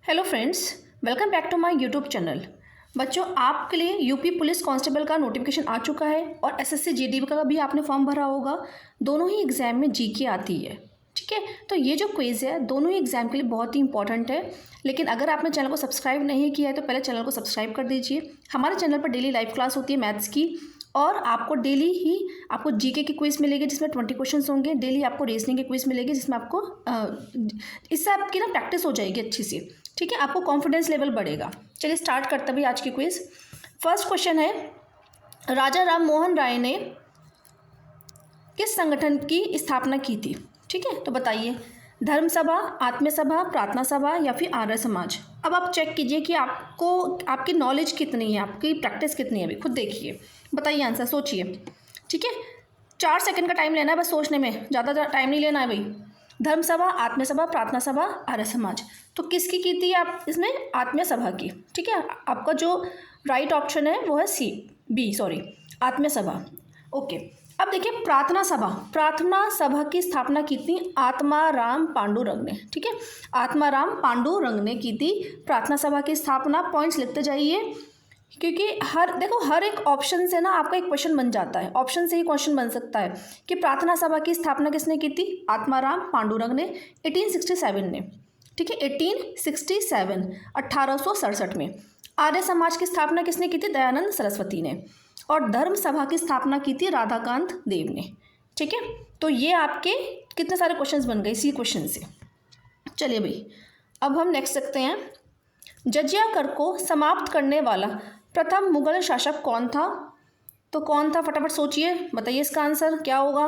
Hello friends, welcome back to my YouTube channel. बच्चों, आपके लिए यूपी पुलिस कांस्टेबल का नोटिफिकेशन आ चुका है और एसएससी जीडी का भी आपने फॉर्म भरा होगा। दोनों ही एग्ज़ाम में जीके आती है, ठीक है। तो ये जो क्विज़ है दोनों ही एग्ज़ाम के लिए बहुत ही इंपॉर्टेंट है। लेकिन अगर आपने चैनल को सब्सक्राइब नहीं किया है तो पहले चैनल को सब्सक्राइब कर दीजिए। हमारे चैनल पर डेली लाइव क्लास होती है मैथ्स की, और आपको डेली ही आपको जीके की क्विज़ मिलेगी जिसमें 20 क्वेश्चंस होंगे। डेली आपको रीजनिंग की क्विज़ मिलेगी जिसमें आपको इससे आपकी ना प्रैक्टिस हो जाएगी अच्छी सी, ठीक है। आपको कॉन्फिडेंस लेवल बढ़ेगा। चलिए स्टार्ट करते हैं आज की क्विज़। फर्स्ट क्वेश्चन है, राजा राम मोहन राय ने किस संगठन की स्थापना की थी? ठीक है, तो बताइए, धर्म सभा, आत्म सभा, प्रार्थना सभा या फिर आर्य समाज। अब आप चेक कीजिए कि आपको आपकी नॉलेज कितनी है, आपकी प्रैक्टिस कितनी है। अभी खुद देखिए, बताइए आंसर, सोचिए, ठीक है। 4 सेकंड का टाइम लेना है बस सोचने में, ज़्यादा टाइम नहीं लेना है भाई। धर्म सभा, आत्म सभा, प्रार्थना सभा, आर्य समाज। तो किसकी की थी आप इसमें? आत्म सभा की, ठीक है। आपका जो राइट ऑप्शन है वो है आत्म सभा। ओके, अब देखिए प्रार्थना सभा की स्थापना की थी आत्माराम पांडुरंग ने, ठीक है। आत्माराम पांडुरंग ने की थी प्रार्थना सभा की स्थापना। पॉइंट्स लिखते जाइए, क्योंकि हर एक ऑप्शन से ना आपका एक क्वेश्चन बन जाता है। ऑप्शन से ही क्वेश्चन बन सकता है कि प्रार्थना सभा की स्थापना किसने की थी? आत्माराम पांडुरंग ने 1867 में, ठीक है, 1867, 1867 में। आर्य समाज की स्थापना किसने की थी? दयानंद सरस्वती ने। और धर्म सभा की स्थापना की थी राधाकांत देव ने, ठीक है। तो ये आपके कितने सारे क्वेश्चंस बन गए इसी क्वेश्चन से। चलिए भाई, अब हम नेक्स्ट देखते हैं। जजिया कर को समाप्त करने वाला प्रथम मुगल शासक कौन था? तो कौन था, फटाफट सोचिए, बताइए इसका आंसर क्या होगा।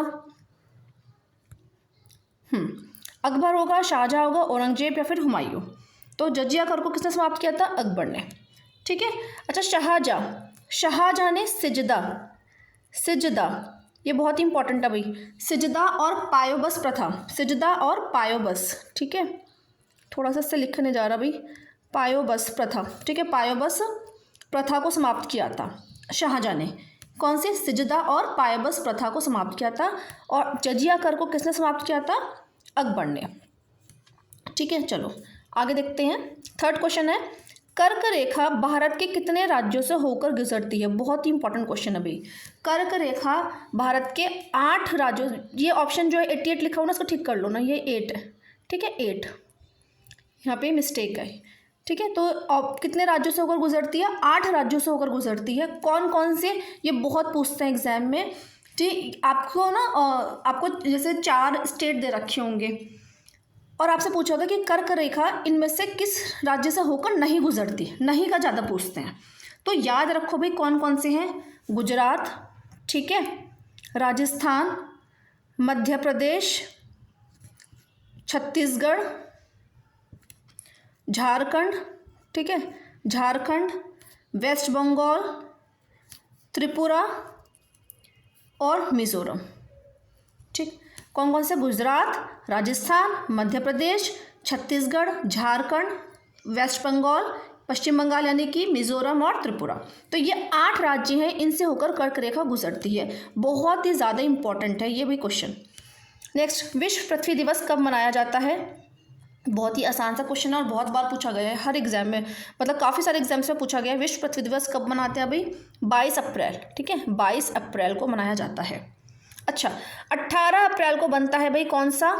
अकबर होगा, शाहजहां होगा, औरंगजेब या फिर हुमायूं। तो जजिया कर को किसने समाप्त किया था? अकबर ने, ठीक है। अच्छा, शाहजहां ने सिजदा, ये बहुत ही इंपॉर्टेंट है भाई। सिजदा और पायोबस, ठीक है। थोड़ा सा इससे लिखने जा रहा भाई, पायोबस प्रथा, ठीक है। पायोबस प्रथा को समाप्त किया था शाहजहां ने। कौन सी? सिजदा और पायोबस प्रथा को समाप्त किया था। और जजिया कर को किसने समाप्त किया था? अकबर ने, ठीक है। चलो आगे देखते हैं। थर्ड क्वेश्चन है, कर्क रेखा भारत के कितने राज्यों से होकर गुजरती है? बहुत ही इंपॉर्टेंट क्वेश्चन है भाई। कर्क रेखा भारत के 8 राज्यों, ये ऑप्शन जो है 88 लिखा हुआ ना, उसको ठीक कर लो ना, ये 8 है, ठीक है, 8 यहाँ पे मिस्टेक है, ठीक है। तो कितने राज्यों से होकर गुजरती है? 8 राज्यों से होकर गुजरती है। कौन कौन से, ये बहुत पूछते हैं एग्जाम में, ठीक। आपको ना आपको जैसे 4 स्टेट दे रखे होंगे और आपसे पूछा होता कि कर्क रेखा इनमें से किस राज्य से होकर नहीं गुजरती। नहीं का ज़्यादा पूछते हैं, तो याद रखो भाई कौन कौन से हैं। गुजरात, ठीक है, राजस्थान, मध्य प्रदेश, छत्तीसगढ़, झारखंड, ठीक है, झारखंड, वेस्ट बंगाल, त्रिपुरा और मिजोरम, ठीक। कौन कौन से? गुजरात, राजस्थान, मध्य प्रदेश, छत्तीसगढ़, झारखंड, वेस्ट बंगाल, पश्चिम बंगाल यानी कि मिजोरम और त्रिपुरा। तो ये 8 राज्य हैं, इनसे होकर कर्क रेखा गुजरती है। बहुत ही ज़्यादा इंपॉर्टेंट है ये भी क्वेश्चन। नेक्स्ट, विश्व पृथ्वी दिवस कब मनाया जाता है? बहुत ही आसान सा क्वेश्चन है और बहुत बार पूछा गया है हर एग्जाम में, मतलब काफ़ी सारे एग्जाम्स में पूछा गया है। विश्व पृथ्वी दिवस कब मनाते हैं भाई? 22 अप्रैल, ठीक है, 22 अप्रैल को मनाया जाता है। अच्छा, 18 अप्रैल को बनता है भाई कौन सा?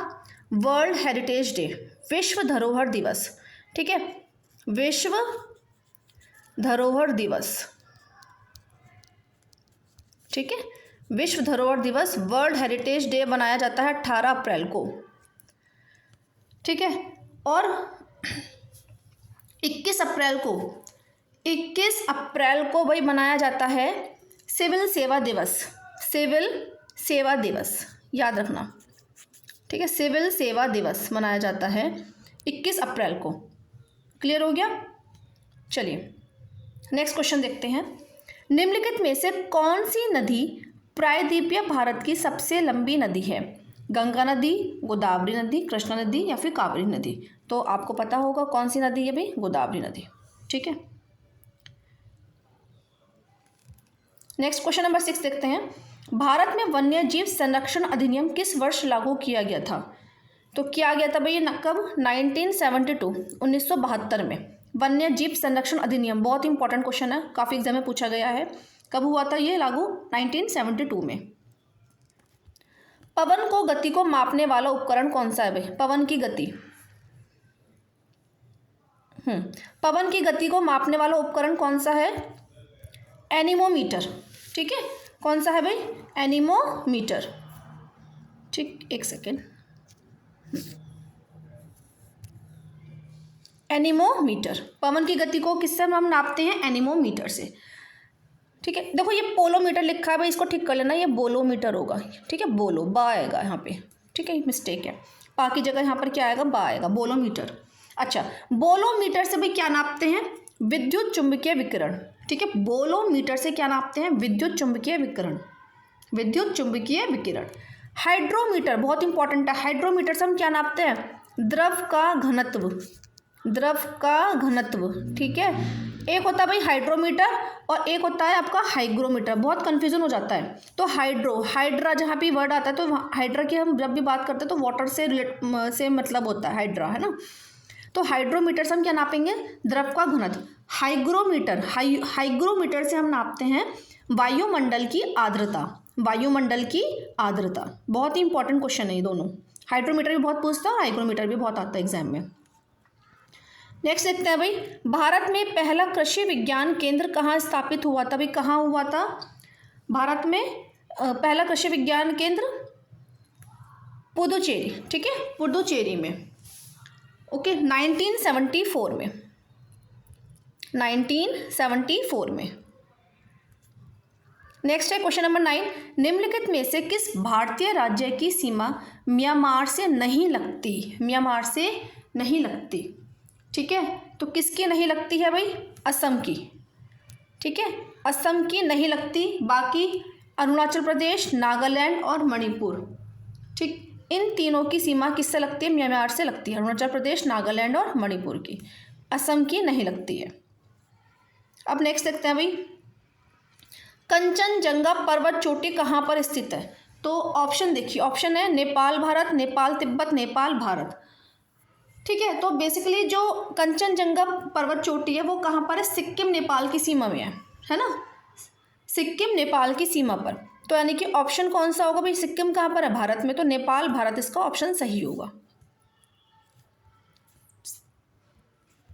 वर्ल्ड हेरिटेज डे, विश्व धरोहर दिवस, ठीक है, विश्व धरोहर दिवस, ठीक है। विश्व धरोहर दिवस, वर्ल्ड हेरिटेज डे मनाया जाता है 18 अप्रैल को, ठीक है। और 21 अप्रैल को भाई मनाया जाता है सिविल सेवा दिवस, याद रखना, ठीक है। सिविल सेवा दिवस मनाया जाता है 21 अप्रैल को। क्लियर हो गया? चलिए नेक्स्ट क्वेश्चन देखते हैं। निम्नलिखित में से कौन सी नदी प्रायद्वीपीय भारत की सबसे लंबी नदी है? गंगा नदी, गोदावरी नदी, कृष्णा नदी या फिर कावेरी नदी। तो आपको पता होगा कौन सी नदी है भाई? गोदावरी नदी, ठीक है। नेक्स्ट क्वेश्चन नंबर 6 देखते हैं। भारत में वन्य जीव संरक्षण अधिनियम किस वर्ष लागू किया गया था? तो किया गया था भाई कब? 1972, 1972 में। वन्य जीव संरक्षण अधिनियम, बहुत इंपॉर्टेंट क्वेश्चन है, काफ़ी एग्जाम में पूछा गया है। कब हुआ था ये लागू? 1972 में। पवन को गति को मापने वाला उपकरण कौन सा है भाई? पवन की गति, पवन की गति को मापने वाला उपकरण कौन सा है? एनीमोमीटर। ठीक है, कौन सा है भाई? एनीमोमीटर। ठीक, एक सेकेंड। एनीमोमीटर, पवन की गति को किससे हम नापते हैं? एनीमोमीटर से। ठीक है, देखो ये पोलोमीटर लिखा है भाई, इसको ठीक कर लेना, ये बोलोमीटर होगा। ठीक है, बोलो, बा आएगा यहाँ पे। ठीक है, मिस्टेक है, पा की जगह यहाँ पर क्या आएगा? बा आएगा, बोलोमीटर। अच्छा, बोलोमीटर से भाई क्या नापते हैं? विद्युत चुंबकीय विकिरण। ठीक है, बोलोमीटर से क्या नापते हैं? विद्युत चुंबकीय विकिरण, विद्युत चुंबकीय विकिरण। हाइड्रोमीटर बहुत इंपॉर्टेंट है, हाइड्रोमीटर से हम क्या नापते हैं? द्रव का घनत्व, द्रव का घनत्व। ठीक है, एक होता है भाई हाइड्रोमीटर और एक होता है आपका हाइग्रोमीटर, बहुत कंफ्यूजन हो जाता है। तो हाइड्रा जहाँ भी वर्ड आता है तो हाइड्रा की हम जब भी बात करते हैं तो वाटर से मतलब होता है हाइड्रा, है ना। तो हाइड्रोमीटर से हम क्या नापेंगे? द्रव का घनत्व। हाइग्रोमीटर से हम नापते हैं वायुमंडल की आर्द्रता, वायुमंडल की आर्द्रता। बहुत ही इंपॉर्टेंट क्वेश्चन है ये दोनों, हाइड्रोमीटर भी बहुत पूछता है और हाइग्रोमीटर भी बहुत आता है एग्जाम में। नेक्स्ट देखते हैं भाई, भारत में पहला कृषि विज्ञान केंद्र कहाँ स्थापित हुआ था भाई? कहाँ हुआ था भारत में पहला कृषि विज्ञान केंद्र? पुदुचेरी। ठीक है, पुदुचेरी में। ओके, 1974 में, 1974 में। नेक्स्ट है क्वेश्चन नंबर 9, निम्नलिखित में से किस भारतीय राज्य की सीमा म्यांमार से नहीं लगती? म्यांमार से नहीं लगती। ठीक है, तो किसकी नहीं लगती है भाई? असम की। ठीक है, असम की नहीं लगती, बाकी अरुणाचल प्रदेश, नागालैंड और मणिपुर। ठीक, इन तीनों की सीमा किससे लगती है? म्यांमार से लगती है, अरुणाचल प्रदेश, नागालैंड और मणिपुर की। असम की नहीं लगती है। अब नेक्स्ट देखते हैं भाई, कंचनजंगा पर्वत चोटी कहाँ पर स्थित है? तो ऑप्शन देखिए, ऑप्शन है नेपाल भारत, नेपाल तिब्बत, नेपाल भारत। ठीक है, तो बेसिकली जो कंचनजंगा पर्वत चोटी है वो कहाँ पर है? सिक्किम नेपाल की सीमा में है ना, सिक्किम नेपाल की सीमा पर। तो यानी कि ऑप्शन कौन सा होगा भाई? सिक्किम कहाँ पर है? भारत में, तो नेपाल भारत इसका ऑप्शन सही होगा।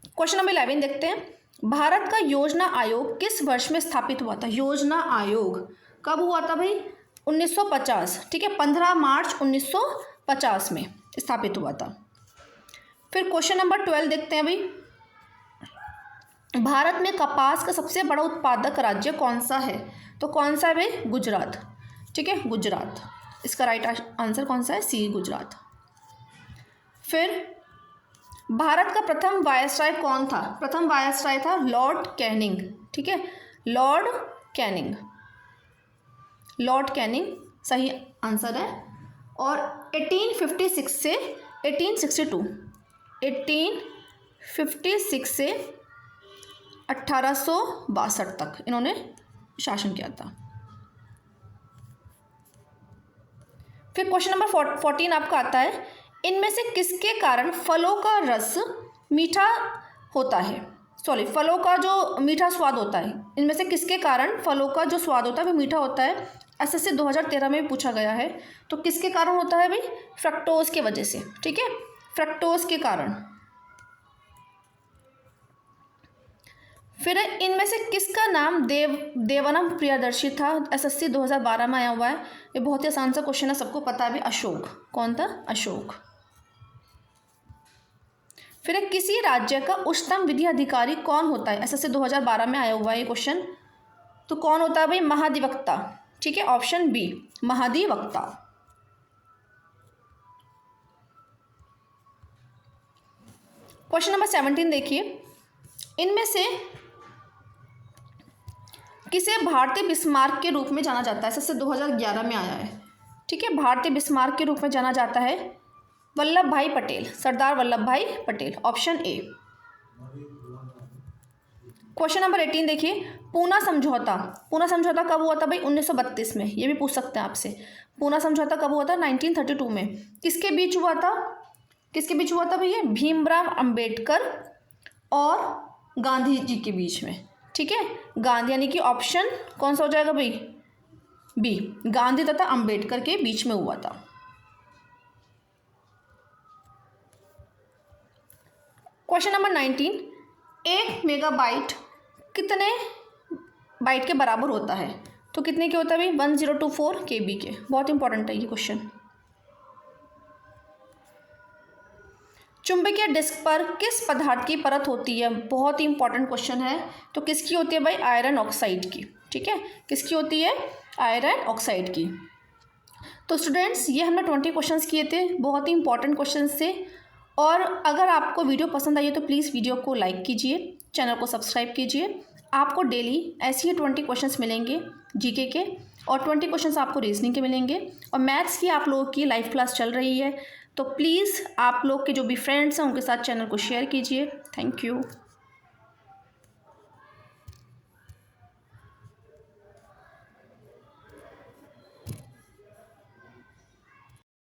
क्वेश्चन नंबर 11 देखते हैं, भारत का योजना आयोग किस वर्ष में स्थापित हुआ था? योजना आयोग कब हुआ था भाई? 1950। ठीक है, 15 मार्च 1950 में स्थापित हुआ था। फिर क्वेश्चन नंबर 12 देखते हैं भाई, भारत में कपास का सबसे बड़ा उत्पादक राज्य कौन सा है? तो कौन सा है भाई? गुजरात। ठीक है, गुजरात, इसका राइट आंसर कौन सा है? सी, गुजरात। फिर भारत का प्रथम वायसराय कौन था? प्रथम वायसराय था लॉर्ड कैनिंग। ठीक है, लॉर्ड कैनिंग, लॉर्ड कैनिंग सही आंसर है। और 1856 से 1856 से 1862 तक इन्होंने शासन किया था। फिर क्वेश्चन नंबर 14 आपका आता है, इनमें से किसके कारण फलों का रस मीठा होता है? सॉरी, फलों का जो मीठा स्वाद होता है, इनमें से किसके कारण फलों का जो स्वाद होता है वो मीठा होता है? एसएससी 2013 में भी पूछा गया है। तो किसके कारण होता है भाई? फ्रक्टोज की वजह से। ठीक है, फ्रक्टोज के कारण। फिर इनमें से किसका नाम देवनम प्रियदर्शी था? एसएससी 2012 में आया हुआ है, ये बहुत ही आसान सा क्वेश्चन है, सबको पता है भी। अशोक, कौन था? अशोक। फिर किसी राज्य का उच्चतम विधि अधिकारी कौन होता है? एसएससी 2012 में आया हुआ है ये क्वेश्चन। तो कौन होता है भाई? महाधिवक्ता। ठीक है, ऑप्शन बी, महाधिवक्ता। क्वेश्चन नंबर 17 देखिए, इनमें से किसे भारतीय बिस्मार्क के रूप में जाना जाता है? एसएससी 2011 में आया है। ठीक है, भारतीय बिस्मार्क के रूप में जाना जाता है वल्लभ भाई पटेल, सरदार वल्लभ भाई Patel, option A. Question number 18 देखिए, पूना समझौता। पूना समझौता कब हुआ था भाई? 1932 में, ये भी पूछ सकते हैं आपसे। पूना समझौता कब हुआ था? 1932 में। किसके बीच हुआ था? किसके बीच हुआ था भैया? भीमराव अंबेडकर और गांधी जी के बीच में। ठीक है, गांधी यानी कि ऑप्शन कौन सा हो जाएगा भाई? बी, गांधी तथा अंबेडकर के बीच में हुआ था। क्वेश्चन नंबर 19, 1 मेगाबाइट कितने बाइट के बराबर होता है? तो कितने के होता है भाई? 1024 KB के। बहुत इंपॉर्टेंट है ये क्वेश्चन। चुंबकीय डिस्क पर किस पदार्थ की परत होती है? बहुत ही इंपॉर्टेंट क्वेश्चन है। तो किसकी होती है भाई? आयरन ऑक्साइड की। ठीक है, किसकी होती है? आयरन ऑक्साइड की। तो स्टूडेंट्स, ये हमने 20 क्वेश्चंस किए थे, बहुत ही इंपॉर्टेंट क्वेश्चंस थे। और अगर आपको वीडियो पसंद आई है तो प्लीज़ वीडियो को लाइक कीजिए, चैनल को सब्सक्राइब कीजिए। आपको डेली ऐसे ही 20 क्वेश्चंस मिलेंगे जीके के, और 20 क्वेश्चंस आपको रीजनिंग के मिलेंगे। और मैथ्स की आप लोगों की लाइव क्लास चल रही है, तो प्लीज़ आप लोग के जो भी फ्रेंड्स हैं उनके साथ चैनल को शेयर कीजिए। Thank you.